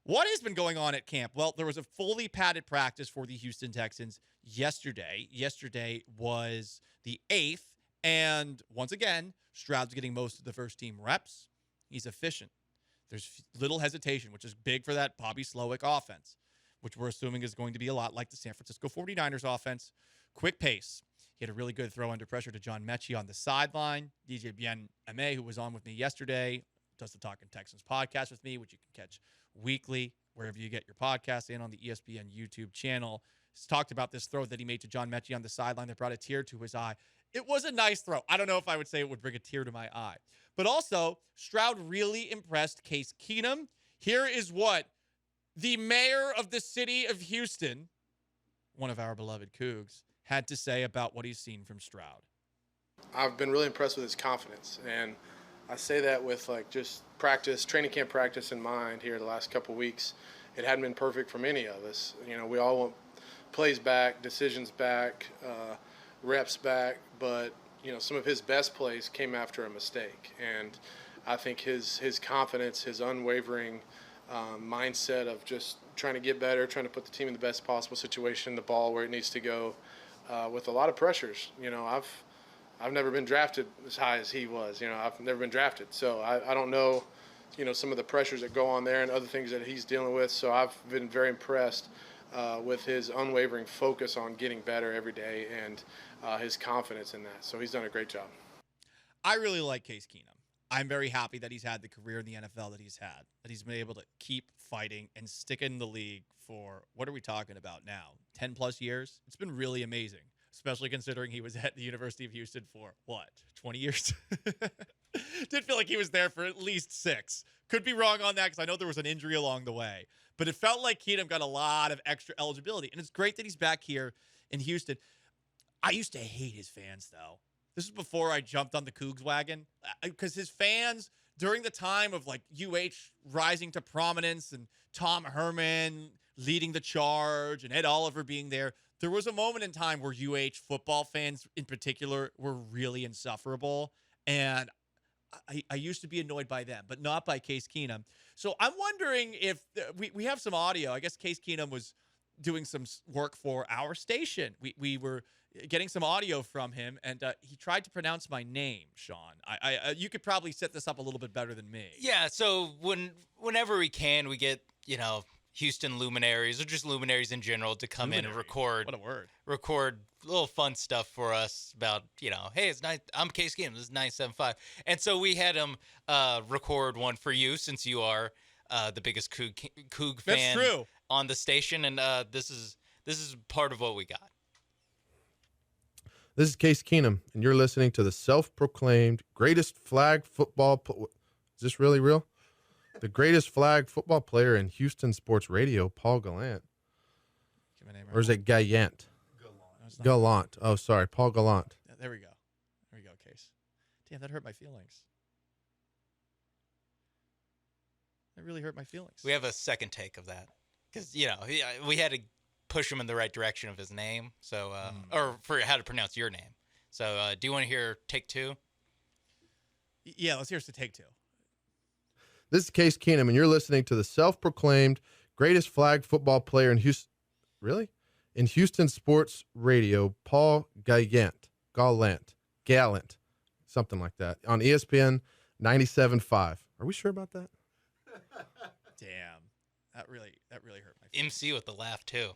What has been going on at camp? Well, there was a fully padded practice for the Houston Texans yesterday. Yesterday was the 8th, and once again, Stroud's getting most of the first-team reps. He's efficient. There's little hesitation, which is big for that Bobby Slowick offense, which we're assuming is going to be a lot like the San Francisco 49ers offense. Quick pace. He had a really good throw under pressure to John Mechie on the sideline. DJ Bien-Aimé, who was on with me yesterday, does the Talking Texans podcast with me, which you can catch weekly wherever you get your podcast and on the ESPN YouTube channel. He's talked about this throw that he made to John Mechie on the sideline that brought a tear to his eye. It was a nice throw. I don't know if I would say it would bring a tear to my eye. But also, Stroud really impressed Case Keenum. Here is what the mayor of the city of Houston, one of our beloved Cougs, had to say about what he's seen from Stroud. I've been really impressed with his confidence, and I say that with just practice, training camp practice in mind here the last couple of weeks. It hadn't been perfect from any of us. We all want plays back, decisions back, reps back, but some of his best plays came after a mistake. And I think his confidence, his unwavering mindset of just trying to get better, trying to put the team in the best possible situation, the ball where it needs to go, with a lot of pressures. I've never been drafted as high as he was. I've never been drafted. So I don't know, some of the pressures that go on there and other things that he's dealing with. So I've been very impressed with his unwavering focus on getting better every day and his confidence in that. So he's done a great job. I really like Case Keenum. I'm very happy that he's had the career in the NFL that he's had, that he's been able to keep fighting and stick in the league for, what are we talking about now, 10 plus years? It's been really amazing, especially considering he was at the University of Houston for, 20 years? Did feel like he was there for at least 6. Could be wrong on that because I know there was an injury along the way. But it felt like Keenum got a lot of extra eligibility. And it's great that he's back here in Houston. I used to hate his fans, though. This is before I jumped on the Cougs wagon. Because his fans, during the time of UH rising to prominence and Tom Herman leading the charge and Ed Oliver being there was a moment in time where UH football fans in particular were really insufferable. And I used to be annoyed by them, but not by Case Keenum. So I'm wondering if we have some audio. I guess Case Keenum was doing some work for our station. We were getting some audio from him, and he tried to pronounce my name, Sean. You could probably set this up a little bit better than me. Yeah, so whenever we can, we get, Houston luminaries or just luminaries in general to come in and record. What a word. Record little fun stuff for us about, hey, it's nice. I'm Case Keenum. This is 975. And so we had him record one for you since you are the biggest Coug fan. That's true. On the station, and this is part of what we got. This is Case Keenum, and you're listening to the self-proclaimed greatest flag football. Is this really real? The greatest flag football player in Houston sports radio, Paul Gallant. Or is it Gallant? Gallant. Oh, sorry, Paul Gallant. Yeah, there we go. There we go, Case. Damn, that hurt my feelings. That really hurt my feelings. We have a second take of that because we had to push him in the right direction of his name, so or for how to pronounce your name. So, do you want to hear take 2? Yeah, let's hear the take 2. This is Case Keenum, and you're listening to the self-proclaimed greatest flag football player in Houston. Really? In Houston sports radio, Paul Gallant, something like that, on ESPN 97.5. Are we sure about that? Damn. That really hurt my feelings. MC with the laugh too.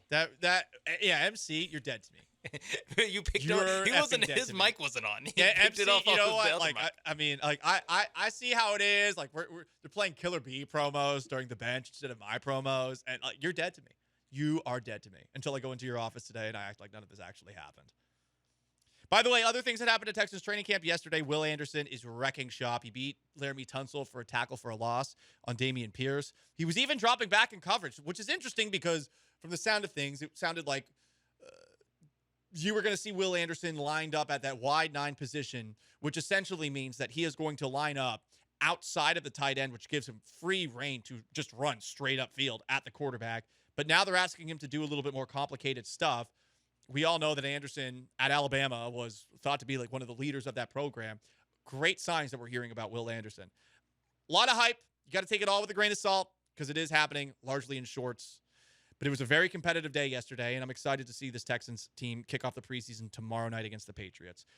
MC, you're dead to me. You picked on. He wasn't. His mic wasn't on. He picked MC. it off You know off what? I see how it is. They're playing Killer Bee promos during the bench instead of my promos, and you're dead to me. You are dead to me until I go into your office today and I act like none of this actually happened. By the way, other things that happened at Texans Training Camp yesterday, Will Anderson is wrecking shop. He beat Laramie Tunsil for a tackle for a loss on Dameon Pierce. He was even dropping back in coverage, which is interesting because from the sound of things, it sounded like you were going to see Will Anderson lined up at that wide 9 position, which essentially means that he is going to line up outside of the tight end, which gives him free reign to just run straight up field at the quarterback. But now they're asking him to do a little bit more complicated stuff. We all know that Anderson at Alabama was thought to be like one of the leaders of that program. Great signs that we're hearing about Will Anderson. A lot of hype. You got to take it all with a grain of salt. because it is happening largely in shorts. But it was a very competitive day yesterday, and I'm excited to see this Texans team kick off the preseason tomorrow night against the Patriots.